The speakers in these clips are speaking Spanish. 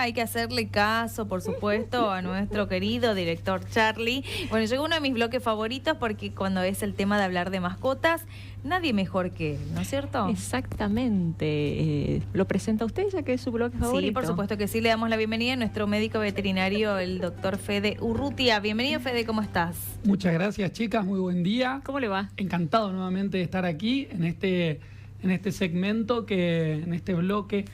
hay que hacerle caso, por supuesto, a nuestro querido director Charlie. Bueno, llegó uno de mis bloques favoritos porque cuando es el tema de hablar de mascotas, nadie mejor que él, ¿no es cierto? Exactamente. ¿Lo presenta usted ya que es su bloque favorito? Sí, por supuesto que sí. Le damos la bienvenida a nuestro médico veterinario, el doctor Fede Urrutia. Bienvenido, Fede, ¿cómo estás? Muchas gracias, chicas. Muy buen día. ¿Cómo le va? Encantado nuevamente de estar aquí en este segmento, en este bloque,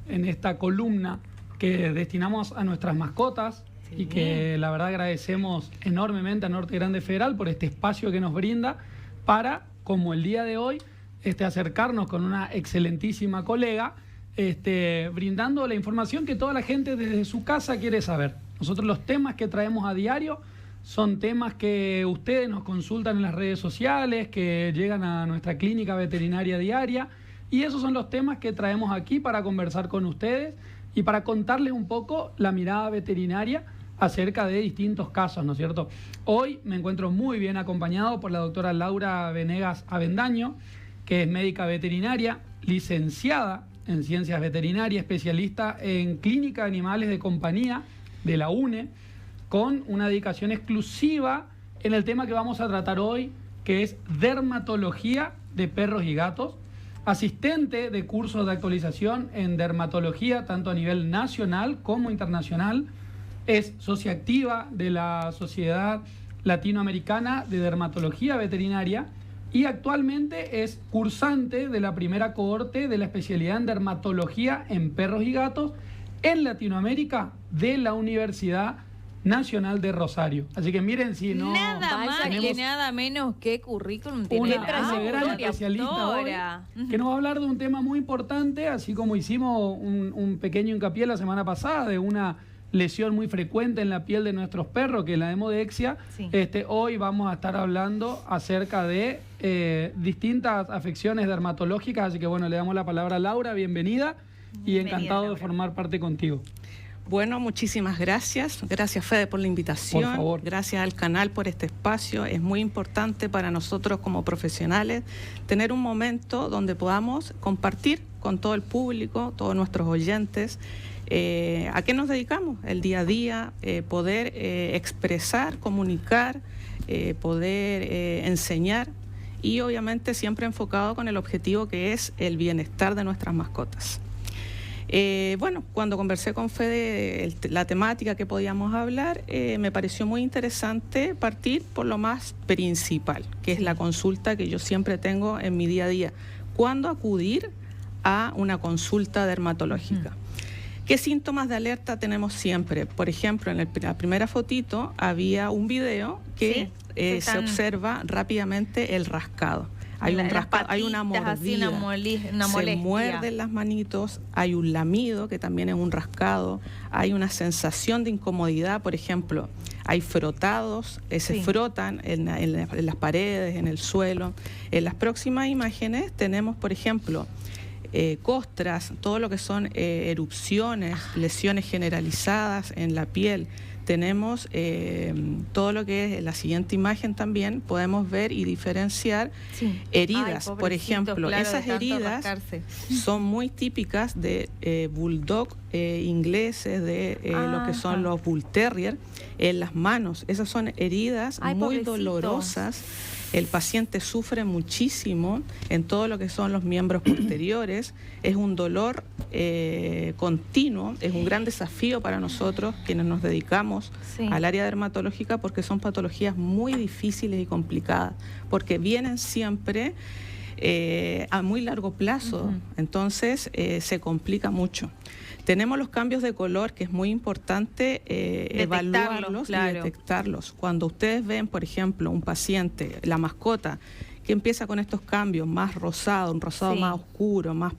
en esta columna que destinamos a nuestras mascotas. Sí. Y que la verdad agradecemos enormemente a Norte Grande Federal por este espacio que nos brinda para, como el día de hoy, acercarnos con una excelentísima colega, brindando la información que toda la gente desde su casa quiere saber. Nosotros los temas que traemos a diario son temas que ustedes nos consultan en las redes sociales, que llegan a nuestra clínica veterinaria diaria, y esos son los temas que traemos aquí para conversar con ustedes y para contarles un poco la mirada veterinaria acerca de distintos casos, ¿no es cierto? Hoy me encuentro muy bien acompañado por la doctora Laura Venegas Avendaño, que es médica veterinaria, licenciada en ciencias veterinarias, especialista en clínica de animales de compañía de la UNE, con una dedicación exclusiva en el tema que vamos a tratar hoy, que es dermatología de perros y gatos, asistente de cursos de actualización en dermatología, tanto a nivel nacional como internacional, es socia activa de la Sociedad Latinoamericana de Dermatología Veterinaria y actualmente es cursante de la primera cohorte de la especialidad en dermatología en perros y gatos en Latinoamérica de la Universidad Nacional de Rosario. Así que miren, si no... Nada más y nada menos que currículum tiene una gran especialista hoy, que nos va a hablar de un tema muy importante, así como hicimos un pequeño hincapié la semana pasada de una lesión muy frecuente en la piel de nuestros perros, que es la hemodexia. Sí. Hoy vamos a estar hablando acerca de distintas afecciones dermatológicas, así que bueno, le damos la palabra a Laura, bienvenida y encantado Laura de formar parte contigo. Bueno, muchísimas gracias. Gracias, Fede, por la invitación. Por favor. Gracias al canal por este espacio. Es muy importante para nosotros como profesionales tener un momento donde podamos compartir con todo el público, todos nuestros oyentes, a qué nos dedicamos el día a día, poder expresar, comunicar, poder enseñar y obviamente siempre enfocado con el objetivo que es el bienestar de nuestras mascotas. Bueno, cuando conversé con Fede la temática que podíamos hablar, me pareció muy interesante partir por lo más principal, que es la consulta que yo siempre tengo en mi día a día. ¿Cuándo acudir a una consulta dermatológica? ¿Qué síntomas de alerta tenemos siempre? Por ejemplo, en la primera fotito había un video que se observa rápidamente el rascado. Hay un rascado, hay una mordida, se muerden las manitos, hay un lamido que también es un rascado, hay una sensación de incomodidad, por ejemplo, hay frotados, se frotan en las paredes, en el suelo. En las próximas imágenes tenemos, por ejemplo, costras, todo lo que son erupciones, lesiones generalizadas en la piel. Tenemos todo lo que es la siguiente imagen también, podemos ver y diferenciar heridas. Por ejemplo, claro, esas heridas son muy típicas de bulldog ingleses, de lo que son los bull terrier, en las manos. Esas son heridas muy dolorosas. El paciente sufre muchísimo en todo lo que son los miembros posteriores. Es un dolor continuo, es un gran desafío para nosotros, quienes nos dedicamos al área dermatológica, porque son patologías muy difíciles y complicadas, porque vienen siempre a muy largo plazo, entonces se complica mucho. Tenemos los cambios de color, que es muy importante evaluarlos y detectarlos. Cuando ustedes ven, por ejemplo, un paciente, la mascota, que empieza con estos cambios más rosado, un rosado más oscuro, más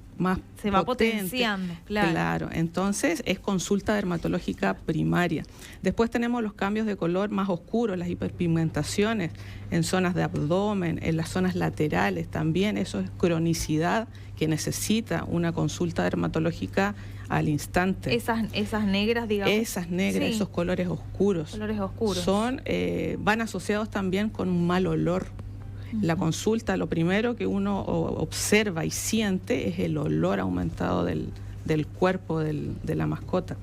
se va potenciando, claro. Entonces es consulta dermatológica primaria. Después tenemos los cambios de color más oscuros, las hiperpigmentaciones en zonas de abdomen, en las zonas laterales también. Eso es cronicidad que necesita una consulta dermatológica al instante. Esas negras, digamos. Esas negras, esos colores oscuros. Son, van asociados también con un mal olor. La consulta, lo primero que uno observa y siente es el olor aumentado del cuerpo de la mascota.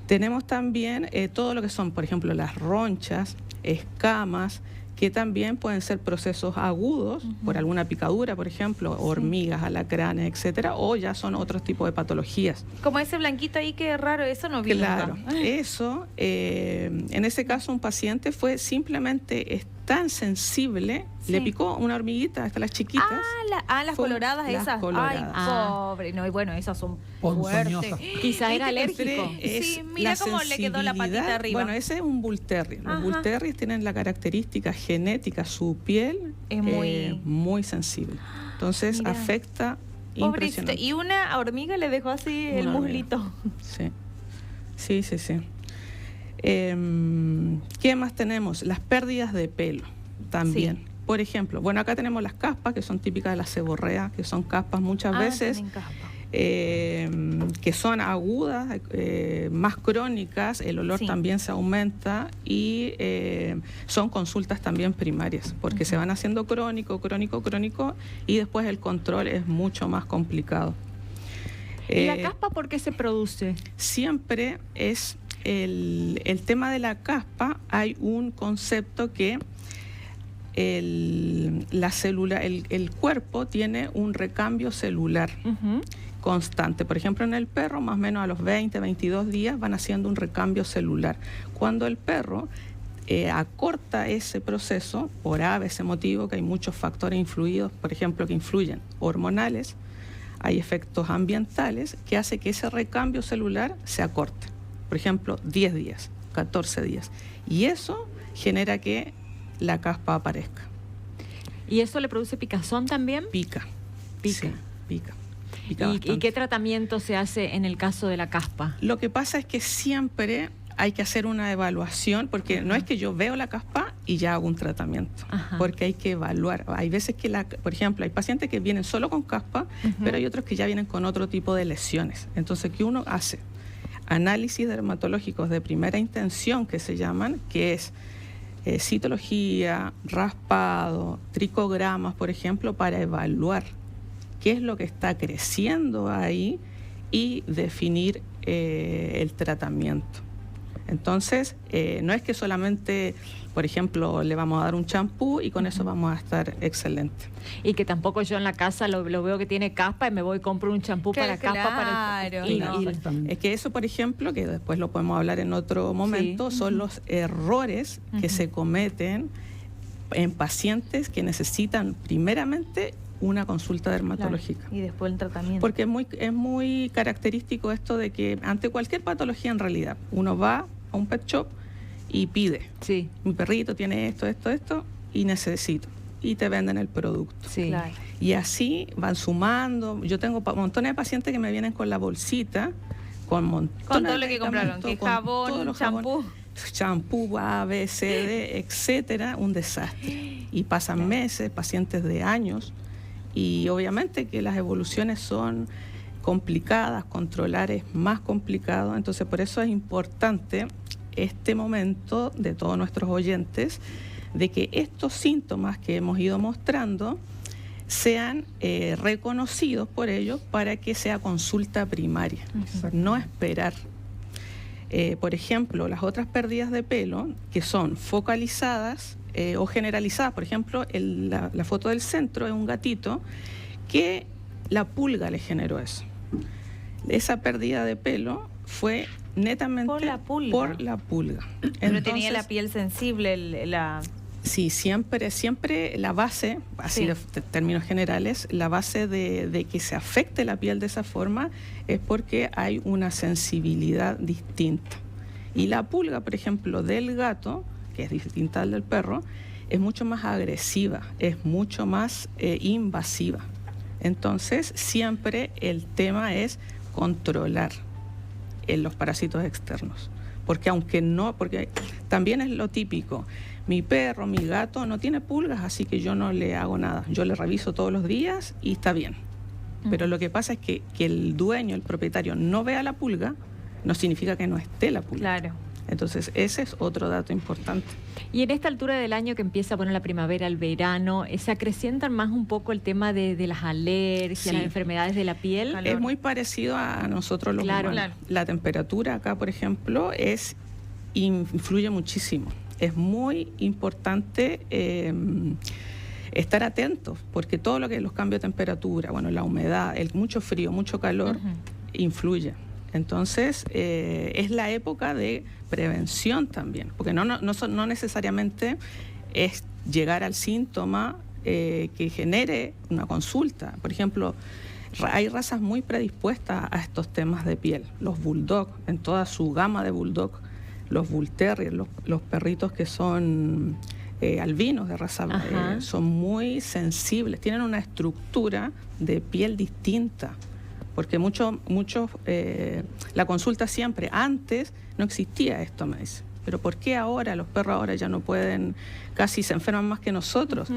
Tenemos también todo lo que son, por ejemplo, las ronchas, escamas, que también pueden ser procesos agudos por alguna picadura, por ejemplo, hormigas, alacranes, etcétera, o ya son otros tipos de patologías. Como ese blanquito ahí, qué raro, eso no vi Claro, nunca. eso, en ese caso un paciente fue simplemente tan sensible, le picó una hormiguita, hasta las chiquitas. Las Fue coloradas las esas. coloradas. Ay, pobre. No, y bueno, esas son Ponzoñosas. fuertes. Quizá era alérgico. Sí, mira cómo le quedó la patita sensibilidad. arriba. Bueno, ese es un bull terrier. Los Ajá. bull terriers tienen la característica genética, su piel Es muy sensible. Entonces Mira. afecta Pobrecito. impresionante. Y una hormiga le dejó así el Una hormiga. muslito. Sí. ¿Qué más tenemos? Las pérdidas de pelo también. Sí. Por ejemplo, bueno, acá tenemos las caspas, que son típicas de la seborrea, que son caspas muchas veces tienen caspa. que son agudas, más crónicas, el olor Sí. también se aumenta y son consultas también primarias, porque se van haciendo crónico y después el control es mucho más complicado. ¿Y la caspa por qué se produce? Siempre es el tema de la caspa. Hay un concepto que la célula, el cuerpo tiene un recambio celular constante. Por ejemplo, en el perro, más o menos a los 20, 22 días van haciendo un recambio celular. Cuando el perro acorta ese proceso, por ese motivo, que hay muchos factores influidos, por ejemplo, que influyen hormonales, hay efectos ambientales que hace que ese recambio celular se acorte. Por ejemplo, 10 días, 14 días. Y eso genera que la caspa aparezca. ¿Y eso le produce picazón también? Pica. Pica. Sí, pica. Pica ¿Y bastante. qué tratamiento se hace en el caso de la caspa? Lo que pasa es que siempre hay que hacer una evaluación, porque no es que yo veo la caspa y ya hago un tratamiento, porque hay que evaluar. Hay veces que, por ejemplo, hay pacientes que vienen solo con caspa, pero hay otros que ya vienen con otro tipo de lesiones. Entonces, ¿qué uno hace? Análisis dermatológicos de primera intención, que se llaman, que es citología, raspado, tricogramas, por ejemplo, para evaluar qué es lo que está creciendo ahí y definir el tratamiento. Entonces, no es que solamente, por ejemplo, le vamos a dar un champú y con eso vamos a estar excelentes. Y que tampoco yo en la casa lo veo que tiene caspa y me voy y compro un champú para caspa. Claro, Exactamente. Es que eso, por ejemplo, que después lo podemos hablar en otro momento, son los errores que se cometen en pacientes que necesitan primeramente una consulta dermatológica. Claro. Y después el tratamiento. Porque es muy característico esto de que ante cualquier patología en realidad, uno va a un pet shop y pide, Sí, mi perrito tiene esto, y necesito. Y te venden el producto. sí. Claro. Y así van sumando. Yo tengo montones de pacientes que me vienen con la bolsita, con montones Con todo de lo que compraron, medicamentos, que con jabón, todos los champú. champú, A, B, C, D, etcétera, un desastre. Y pasan meses, pacientes de años, y obviamente que las evoluciones son complicadas, controlar es más complicado, entonces por eso es importante este momento de todos nuestros oyentes, de que estos síntomas que hemos ido mostrando sean reconocidos por ellos para que sea consulta primaria, no esperar. Por ejemplo, las otras pérdidas de pelo que son focalizadas o generalizadas, por ejemplo, la foto del centro es un gatito que la pulga le generó eso. Esa pérdida de pelo fue netamente Por la pulga. por la pulga. Pero tenía la Entonces, piel sensible, sí, siempre la base, así Sí. de términos generales, la base de que se afecte la piel de esa forma es porque hay una sensibilidad distinta. Y la pulga, por ejemplo, del gato, que es distinta al del perro, es mucho más agresiva, es mucho más invasiva. Entonces, siempre el tema es controlar los parásitos externos. Porque porque también es lo típico. Mi perro, mi gato no tiene pulgas, así que yo no le hago nada. Yo le reviso todos los días y está bien. Pero lo que pasa es que el dueño, el propietario, no vea la pulga, no significa que no esté la pulga. claro. Entonces, ese es otro dato importante. Y en esta altura del año que empieza, bueno, la primavera, el verano, ¿se acrecientan más un poco el tema de las alergias, Sí. las enfermedades de la piel? Calor. Es muy parecido a nosotros los Claro. humanos. Claro. La temperatura acá, por ejemplo, influye muchísimo. Es muy importante estar atentos, porque todo lo que los cambios de temperatura, bueno, la humedad, el mucho frío, mucho calor, influye. Entonces, es la época de prevención también, porque no necesariamente es llegar al síntoma que genere una consulta. Por ejemplo, hay razas muy predispuestas a estos temas de piel. Los bulldog, en toda su gama de bulldog, los bull terrier, los perritos que son albinos de raza, son muy sensibles, tienen una estructura de piel distinta. Porque la consulta siempre, antes no existía esto, me dice. Pero ¿por qué ahora? Los perros ahora ya no pueden, casi se enferman más que nosotros.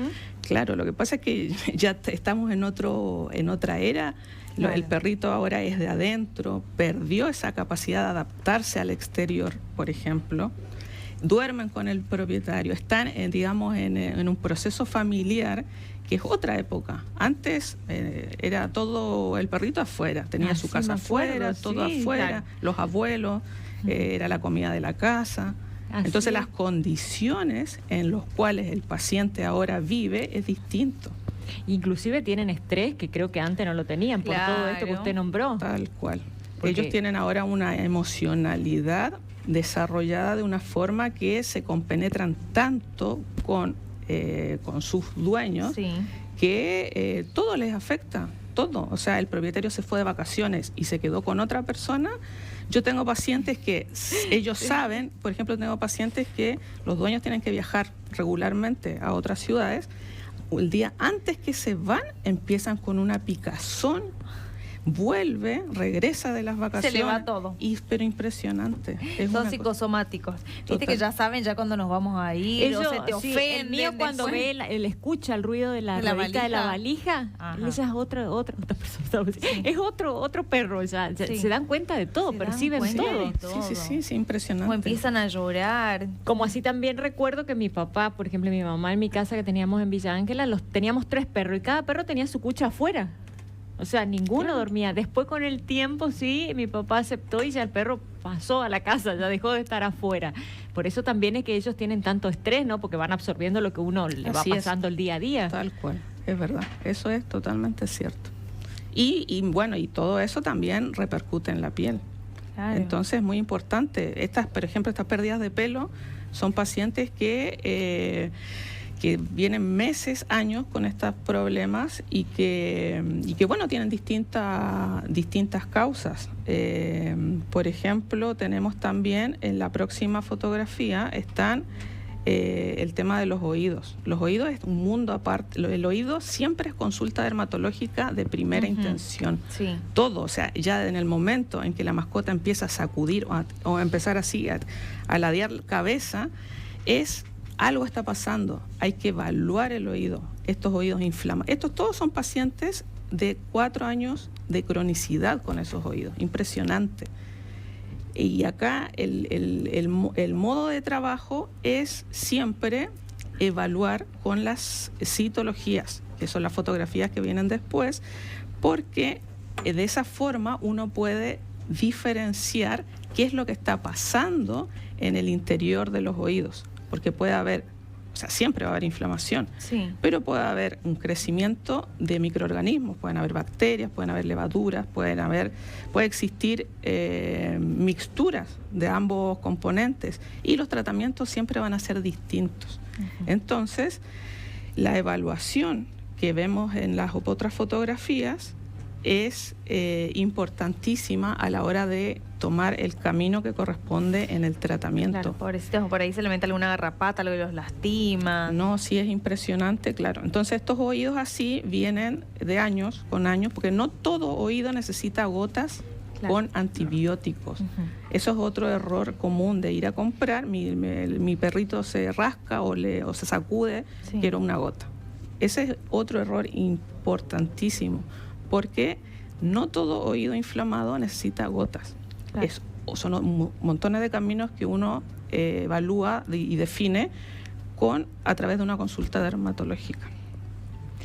Claro, lo que pasa es que ya estamos en otra era. Claro. El perrito ahora es de adentro, perdió esa capacidad de adaptarse al exterior, por ejemplo. Duermen con el propietario, están, digamos, en un proceso familiar que es otra época. Antes era todo el perrito afuera, tenía su casa afuera, todo afuera, claro. los abuelos, era la comida de la casa. Así Entonces es. las condiciones en las cuales el paciente ahora vive es distinto, Inclusive tienen estrés, que creo que antes no lo tenían, por todo esto que Claro. usted nombró. tal cual. Porque- Ellos tienen ahora una emocionalidad desarrollada de una forma que se compenetran tanto con sus dueños, Sí. que todo les afecta, todo. O sea, el propietario se fue de vacaciones y se quedó con otra persona. Yo tengo pacientes que ellos saben, por ejemplo, tengo pacientes que los dueños tienen que viajar regularmente a otras ciudades. El día antes que se van, empiezan con una picazón, regresa de las vacaciones. Se le va todo. Pero impresionante. Es Son una psicosomáticos. Viste Total. que ya saben ya cuando nos vamos a ir, o se te sí, ofenden. el mío cuando después. él escucha el ruido de la ¿De la ruedita de la valija? valija, Ajá. él dice, es otra persona. Es otro perro, o sea, Sí. se dan cuenta de todo, Se dan perciben cuenta todo. de todo. Sí, impresionante. O empiezan a llorar. Como así también recuerdo que mi papá, por ejemplo, mi mamá en mi casa que teníamos en Villa Ángela, teníamos 3 perros y cada perro tenía su cucha afuera. O sea, ninguno dormía. Después con el tiempo, sí, mi papá aceptó y ya el perro pasó a la casa, ya dejó de estar afuera. Por eso también es que ellos tienen tanto estrés, ¿no? Porque van absorbiendo lo que uno le va Así es. pasando el día a día. Tal cual, es verdad, eso es totalmente cierto. Y bueno, y todo eso también repercute en la piel. Claro. Entonces es muy importante. Por ejemplo, estas pérdidas de pelo son pacientes que vienen meses, años con estos problemas y que bueno, tienen distintas causas. Por ejemplo, tenemos también en la próxima fotografía están el tema de los oídos. Los oídos es un mundo aparte. El oído siempre es consulta dermatológica de primera intención. Sí. Todo, o sea, ya en el momento en que la mascota empieza a sacudir o a empezar así a ladear la cabeza, algo está pasando, hay que evaluar el oído, estos oídos inflamados. Estos todos son pacientes de 4 años de cronicidad con esos oídos, impresionante. Y acá el modo de trabajo es siempre evaluar con las citologías, que son las fotografías que vienen después, porque de esa forma uno puede diferenciar qué es lo que está pasando en el interior de los oídos. Porque puede haber, o sea, siempre va a haber inflamación, Sí. pero puede haber un crecimiento de microorganismos, pueden haber bacterias, pueden haber levaduras, puede existir mixturas de ambos componentes y los tratamientos siempre van a ser distintos. Entonces, la evaluación que vemos en las otras fotografías es importantísima a la hora de tomar el camino que corresponde en el tratamiento. Claro, pobrecitos, por ahí se le mete alguna garrapata, algo que los lastima. No, sí es impresionante, claro. Entonces estos oídos así vienen de años, con años, porque no todo oído necesita gotas Claro. con antibióticos. Eso es otro error común de ir a comprar. Mi perrito se rasca o se sacude, Sí. quiero una gota. Ese es otro error importantísimo, porque no todo oído inflamado necesita gotas. Claro. Es son montones de caminos que uno evalúa y define a través de una consulta dermatológica.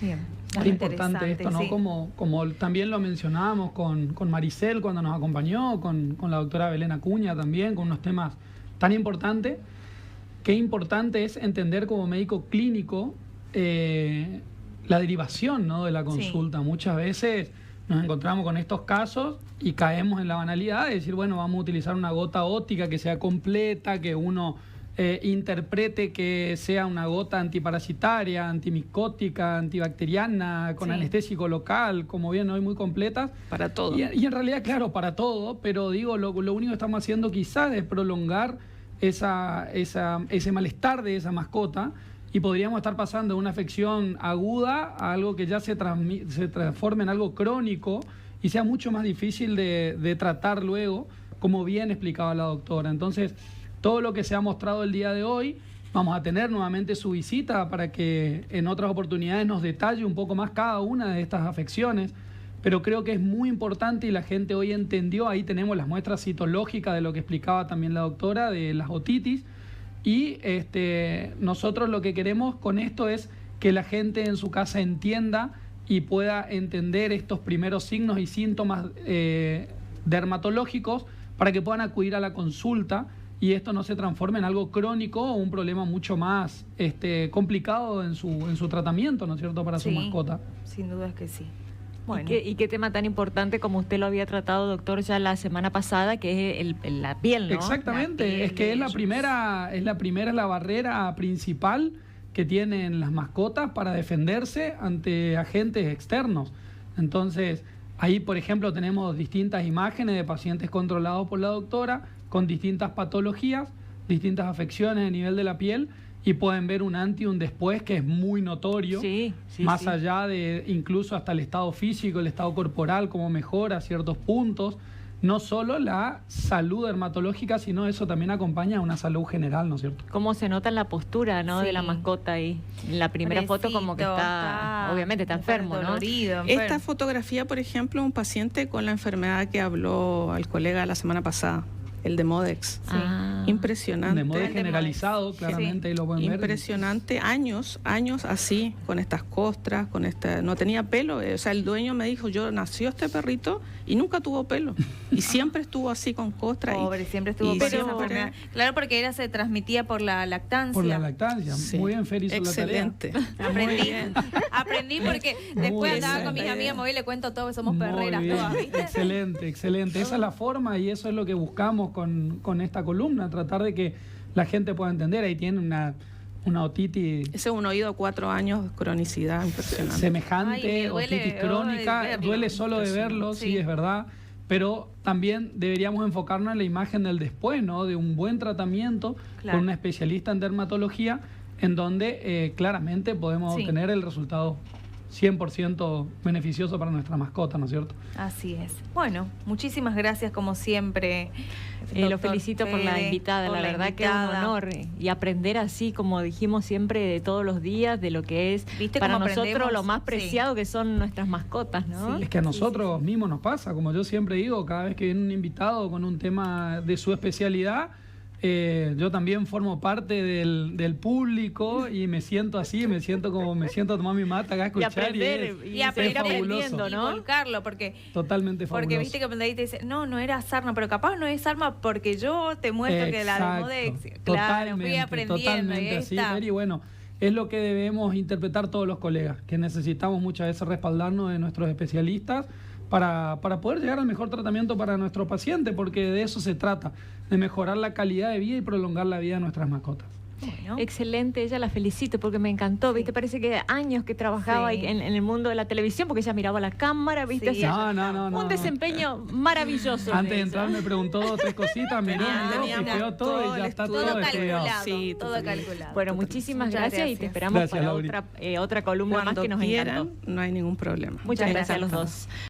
Bien. Es importante esto, ¿no? Sí. Como también lo mencionábamos con Maricel cuando nos acompañó, con la doctora Belén Acuña también, con unos temas tan importantes. Qué importante es entender como médico clínico la derivación, ¿no?, de la consulta. Sí. Muchas veces nos encontramos con estos casos y caemos en la banalidad de decir, bueno, vamos a utilizar una gota óptica que sea completa, que uno interprete que sea una gota antiparasitaria, antimicótica, antibacteriana, con anestésico local, como bien hoy muy completas. Para todo. Y en realidad, claro, para todo, pero digo, lo único que estamos haciendo quizás es prolongar ese malestar de esa mascota, y podríamos estar pasando de una afección aguda a algo que ya se transforme en algo crónico y sea mucho más difícil de tratar luego, como bien explicaba la doctora. Entonces, todo lo que se ha mostrado el día de hoy, vamos a tener nuevamente su visita para que en otras oportunidades nos detalle un poco más cada una de estas afecciones, pero creo que es muy importante y la gente hoy entendió. Ahí tenemos las muestras citológicas de lo que explicaba también la doctora, de las otitis, y nosotros lo que queremos con esto es que la gente en su casa entienda y pueda entender estos primeros signos y síntomas dermatológicos para que puedan acudir a la consulta y esto no se transforme en algo crónico o un problema mucho más complicado en su tratamiento, ¿no es cierto?, para su mascota. Sin duda es que sí. Bueno. ¿Y qué tema tan importante como usted lo había tratado, doctor, ya la semana pasada, que es la piel, ¿no? Exactamente, piel es que es la barrera principal que tienen las mascotas para defenderse ante agentes externos. Entonces, ahí, por ejemplo, tenemos distintas imágenes de pacientes controlados por la doctora con distintas patologías, distintas afecciones a nivel de la piel, y pueden ver un antes y un después que es muy notorio, más allá de incluso hasta el estado físico, el estado corporal, cómo mejora ciertos puntos. No solo la salud dermatológica, sino eso también acompaña a una salud general, ¿no es cierto? Cómo se nota en la postura, ¿no?, de la mascota ahí. En la primera foto como que está obviamente está enfermo, ¿no? Esta fotografía, por ejemplo, un paciente con la enfermedad que habló el colega la semana pasada, el de Modex. Impresionante. De Modex generalizado, claramente, ahí lo pueden ver. Impresionante, años así, con estas costras, no tenía pelo. O sea, el dueño me dijo, nació este perrito y nunca tuvo pelo. Y siempre estuvo así con costras. Pobre, siempre estuvo con esa enfermedad. Claro, porque se transmitía por la lactancia. Por la lactancia. Sí. Muy bien, Fer, hizo excelente. La tarea. Aprendí porque después andaba con mis amigas, y le cuento todo, somos perreras todas, ¿viste? Excelente. Esa es la forma y eso es lo que buscamos con esta columna, tratar de que la gente pueda entender. Ahí tiene una otitis. Ese es un oído 4 años, cronicidad impresionante. Semejante, otitis crónica, duele solo de verlo, sí, es verdad. Pero también deberíamos enfocarnos en la imagen del después, ¿no?, de un buen tratamiento con un especialista en dermatología, en donde claramente podemos obtener el resultado 100% beneficioso para nuestra mascota, ¿no es cierto? Así es. Bueno, muchísimas gracias como siempre. Lo felicito por la invitada, la verdad que es un honor y aprender así, como dijimos siempre, de todos los días, de lo que es para nosotros lo más preciado que son nuestras mascotas, ¿no? Sí. Es que a nosotros mismos nos pasa, como yo siempre digo, cada vez que viene un invitado con un tema de su especialidad, yo también formo parte del público y me siento así, me siento a tomar mi mata acá a escuchar y aprender aprendiendo, ¿no? Y volcarlo, porque totalmente fabuloso. Porque viste que ahí te dice, no era sarna, pero capaz no es sarna porque yo te muestro que la de Modex, claro, fui aprendiendo. Totalmente así, y bueno, es lo que debemos interpretar todos los colegas, que necesitamos muchas veces respaldarnos de nuestros especialistas para poder llegar al mejor tratamiento para nuestro paciente, porque de eso se trata, de mejorar la calidad de vida y prolongar la vida de nuestras mascotas. Bueno. Excelente, ella la felicito porque me encantó, ¿viste? Parece que años que trabajaba en el mundo de la televisión, porque ella miraba la cámara, ¿viste? Sí. Un desempeño maravilloso. Antes de entrar me preguntó 2 o 3 cositas, miró, pipeó todo y ya está todo calculado. Sí, todo calculado. Bueno, muchísimas gracias y te esperamos para otra columna más que nos encantó. No hay ningún problema. Muchas gracias a los dos.